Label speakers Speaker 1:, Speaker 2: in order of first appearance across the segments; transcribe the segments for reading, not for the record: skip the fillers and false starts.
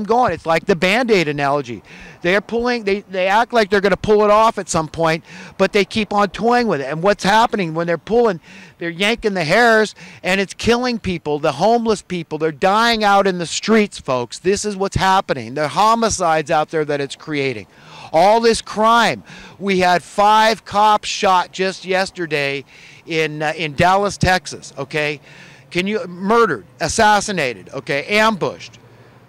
Speaker 1: going. It's like the Band-Aid analogy. They're pulling, they act like they're going to pull it off at some point, but they keep on toying with it. And what's happening when they're pulling, they're yanking the hairs, and it's killing people, the homeless people. They're dying out in the streets, folks. This is what's happening. The homicides out there that it's creating. All this crime. We had 5 cops shot just yesterday in Dallas, Texas, okay? Murdered, assassinated, okay, ambushed.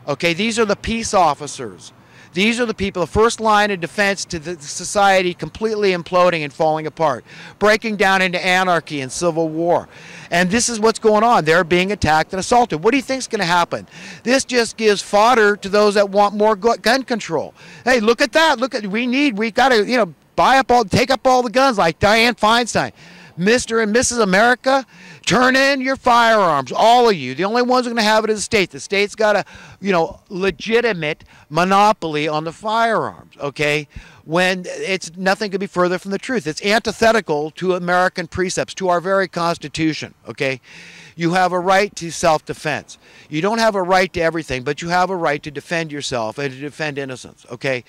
Speaker 1: Okay, these are the peace officers. These are the people, the first line of defense to the society completely imploding and falling apart, breaking down into anarchy and civil war. And this is what's going on. They're being attacked and assaulted. What do you think is going to happen? This just gives fodder to those that want more gun control. Hey, look at that. We got to, take up all the guns like Dianne Feinstein. Mr. and Mrs. America, turn in your firearms, all of you. The only ones who are going to have it is the state. The state's got a, legitimate monopoly on the firearms, okay? When it's nothing could be further from the truth. It's antithetical to American precepts, to our very Constitution, okay? You have a right to self-defense. You don't have a right to everything, but you have a right to defend yourself and to defend innocence, okay?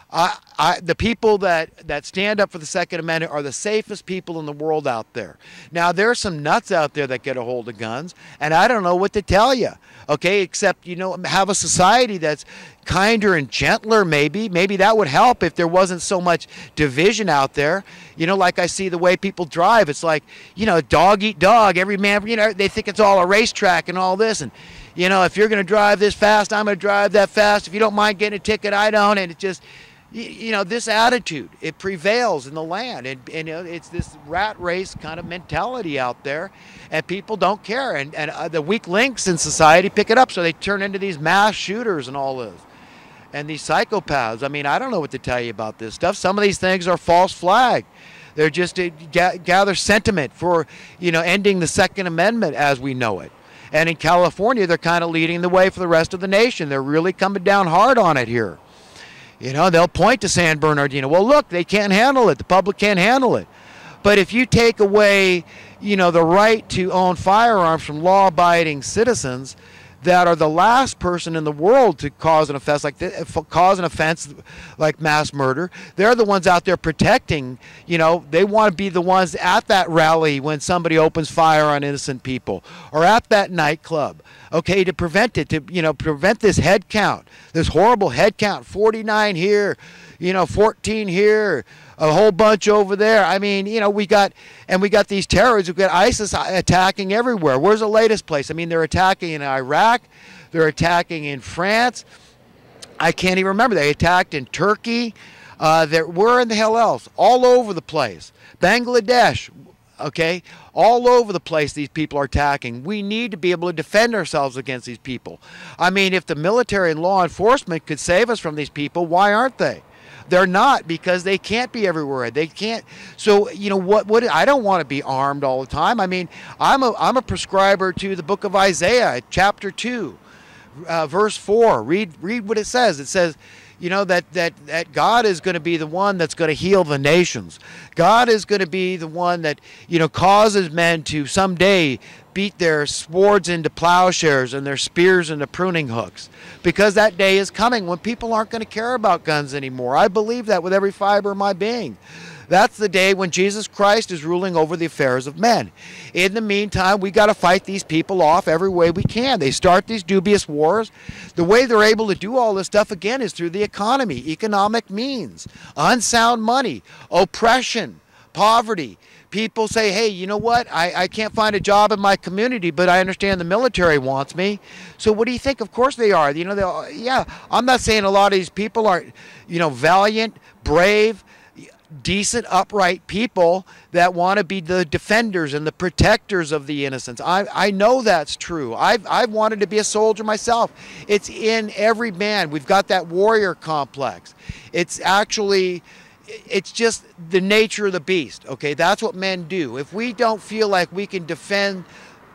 Speaker 1: The people that stand up for the Second Amendment are the safest people in the world out there. Now, there are some nuts out there that get a hold of guns, and I don't know what to tell you, okay, except, have a society that's kinder and gentler maybe. Maybe that would help if there wasn't so much division out there. Like I see the way people drive. It's like, dog eat dog. Every man, they think it's all a racetrack and all this. And, if you're going to drive this fast, I'm going to drive that fast. If you don't mind getting a ticket, I don't. And it just... this attitude, it prevails in the land, and it's this rat race kind of mentality out there, and people don't care, and the weak links in society pick it up, so they turn into these mass shooters and all this, and these psychopaths. I mean, I don't know what to tell you about this stuff. Some of these things are false flag. They're just to gather sentiment for, ending the Second Amendment as we know it. And in California, they're kind of leading the way for the rest of the nation. They're really coming down hard on it here. They'll point to San Bernardino. Well, look, they can't handle it. The public can't handle it. But if you take away, the right to own firearms from law-abiding citizens that are the last person in the world to cause an offense like mass murder, they're the ones out there protecting. They want to be the ones at that rally when somebody opens fire on innocent people, or at that nightclub, okay, to prevent it, to prevent this head count, this horrible head count. 49 here, 14 here, a whole bunch over there. I mean, we got these terrorists. We've got ISIS attacking everywhere. Where's the latest place? I mean, they're attacking in Iraq. They're attacking in France. I can't even remember. They attacked in Turkey. Where in the hell else? All over the place. Bangladesh. Okay, all over the place these people are attacking. We need to be able to defend ourselves against these people. I mean, if the military and law enforcement could save us from these people, why aren't they? They're not, because they can't be everywhere. They can't. So, what I don't want to be armed all the time. I mean, I'm a prescriber to the book of Isaiah, chapter 2, verse 4. Read what it says. It says, that God is going to be the one that's going to heal the nations. God is going to be the one that, causes men to someday beat their swords into plowshares and their spears into pruning hooks. Because that day is coming when people aren't going to care about guns anymore. I believe that with every fiber of my being. That's the day when Jesus Christ is ruling over the affairs of men. In the meantime, we got to fight these people off every way we can. They start these dubious wars. The way they're able to do all this stuff, again, is through the economy, economic means, unsound money, oppression, poverty. People say, hey, you know what? I can't find a job in my community, but I understand the military wants me. So what do you think? Of course they are. Yeah, I'm not saying a lot of these people aren't, valiant, brave, decent, upright people that want to be the defenders and the protectors of the innocents. I know that's true. I've wanted to be a soldier myself. It's in every man. We've got that warrior complex. It's just the nature of the beast, okay? That's what men do. If we don't feel like we can defend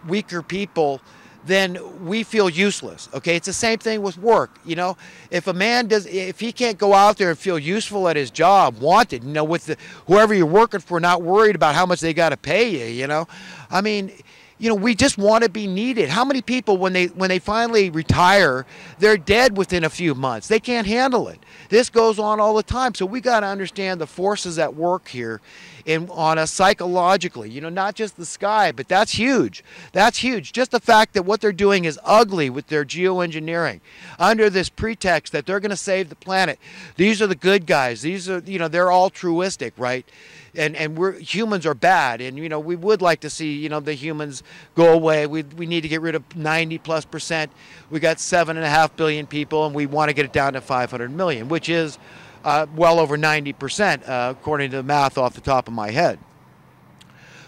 Speaker 1: weaker people, then we feel useless, okay? It's the same thing with work, If a man if he can't go out there and feel useful at his job, wanted, with whoever you're working for, not worried about how much they got to pay you, I mean, we just want to be needed. How many people, when they finally retire, they're dead within a few months? They can't handle it. This goes on all the time. So we got to understand the forces at work here on us psychologically. Not just the sky, but that's huge. That's huge. Just the fact that what they're doing is ugly with their geoengineering under this pretext that they're going to save the planet. These are the good guys. These are, they're altruistic, right? And humans are bad, and we would like to see the humans go away. We need to get rid of 90+%. We got 7.5 billion people, and we want to get it down to 500 million, which is well over 90%, according to the math off the top of my head.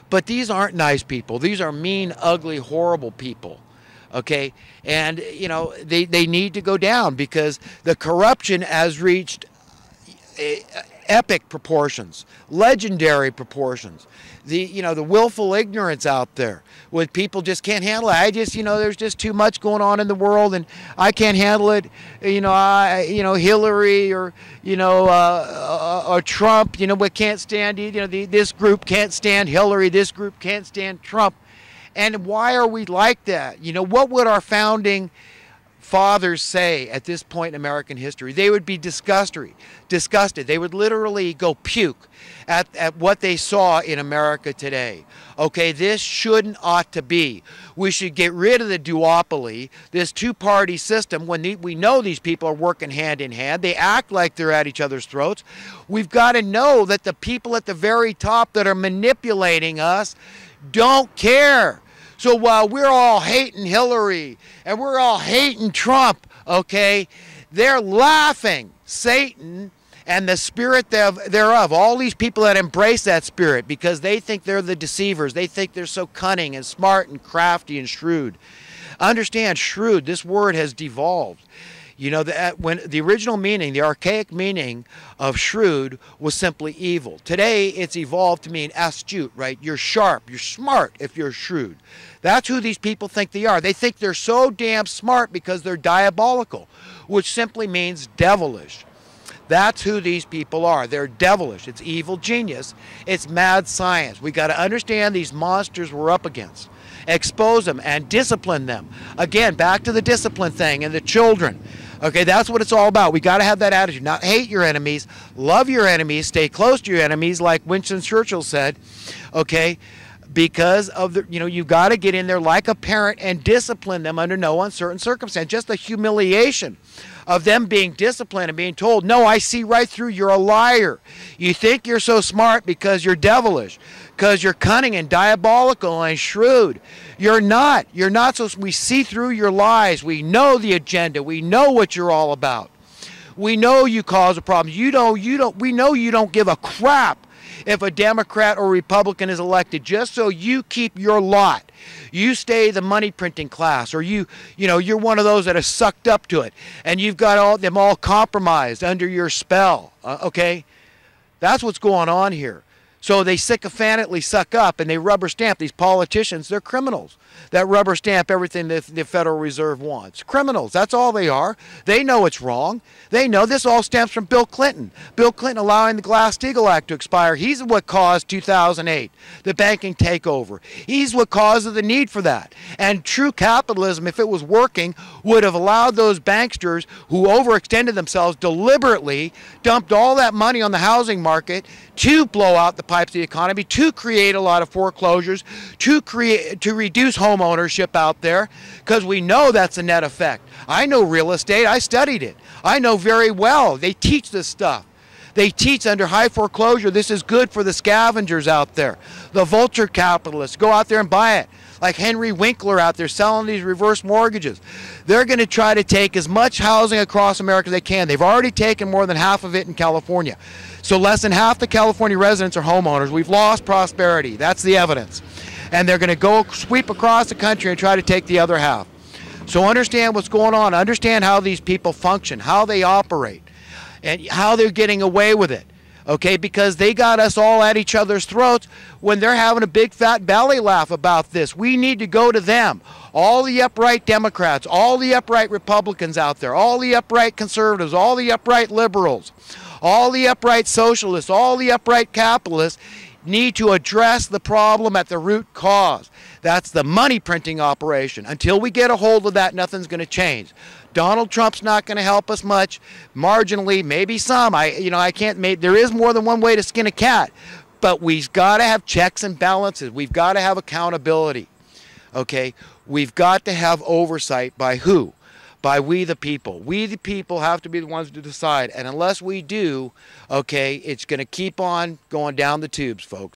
Speaker 1: But these aren't nice people. These are mean, ugly, horrible people. Okay, and they need to go down because the corruption has reached epic proportions, legendary proportions. The willful ignorance out there when people just can't handle it. There's just too much going on in the world, and I can't handle it. Hillary or Trump. We can't stand. This group can't stand Hillary. This group can't stand Trump. And why are we like that? What would our founding fathers say at this point in American history? They would be disgusted. They would literally go puke at what they saw in America today. Okay, this ought to be. We should get rid of the duopoly, this two-party system, when we know these people are working hand in hand. They act like they're at each other's throats. We've got to know that the people at the very top that are manipulating us don't care. So while we're all hating Hillary and we're all hating Trump, okay, they're laughing Satan and the spirit thereof, all these people that embrace that spirit because they think they're the deceivers. They think they're so cunning and smart and crafty and shrewd. Understand, shrewd, this word has devolved. When the original meaning, the archaic meaning of shrewd was simply evil. Today, it's evolved to mean astute, right? You're sharp, you're smart if you're shrewd. That's who these people think they are. They think they're so damn smart because they're diabolical, which simply means devilish. That's who these people are. They're devilish. It's evil genius. It's mad science. We got to understand these monsters we're up against. Expose them and discipline them. Again, back to the discipline thing and the children. Okay, that's what it's all about. We got to have that attitude. Not hate your enemies, love your enemies, stay close to your enemies, like Winston Churchill said. Okay, because of you've got to get in there like a parent and discipline them under no uncertain circumstance. Just the humiliation of them being disciplined and being told, no, I see right through, you're a liar. You think you're so smart because you're devilish, because you're cunning and diabolical and shrewd. You're not. You're not. So we see through your lies. We know the agenda. We know what you're all about. We know you cause a problem. We know you don't give a crap if a Democrat or Republican is elected, just so you keep your lot. You stay the money printing class, or you're one of those that are sucked up to it, and you've got them all compromised under your spell. Okay, that's what's going on here. So they sycophantically suck up and they rubber stamp these politicians. They're criminals that rubber stamp everything that the Federal Reserve wants. Criminals, that's all they are. They know it's wrong. They know this all stems from Bill Clinton. Bill Clinton allowing the Glass-Steagall Act to expire. He's what caused 2008, the banking takeover. He's what caused the need for that. And true capitalism, if it was working, would have allowed those banksters who overextended themselves deliberately, dumped all that money on the housing market to blow out the pipes of the economy, to create a lot of foreclosures, to reduce home ownership out there, because we know that's a net effect. I know real estate. I studied it. I know very well. They teach this stuff. They teach under high foreclosure. This is good for the scavengers out there. The vulture capitalists go out there and buy it. Like Henry Winkler out there selling these reverse mortgages. They're going to try to take as much housing across America as they can. They've already taken more than half of it in California. So less than half the California residents are homeowners. We've lost prosperity. That's the evidence. And they're going to go sweep across the country and try to take the other half. So understand what's going on. Understand how these people function, how they operate, and how they're getting away with it. Okay, because they got us all at each other's throats when they're having a big fat belly laugh about this. We need to go to them. All the upright Democrats, all the upright Republicans out there, all the upright conservatives, all the upright liberals, all the upright socialists, all the upright capitalists need to address the problem at the root cause. That's the money printing operation. Until we get a hold of that, nothing's going to change. Donald Trump's not going to help us much. Marginally, maybe some. I can't make. There is more than one way to skin a cat, but we've got to have checks and balances. We've got to have accountability. Okay, we've got to have oversight by who? By we the people. We the people have to be the ones to decide, and unless we do, okay, it's going to keep on going down the tubes, folks.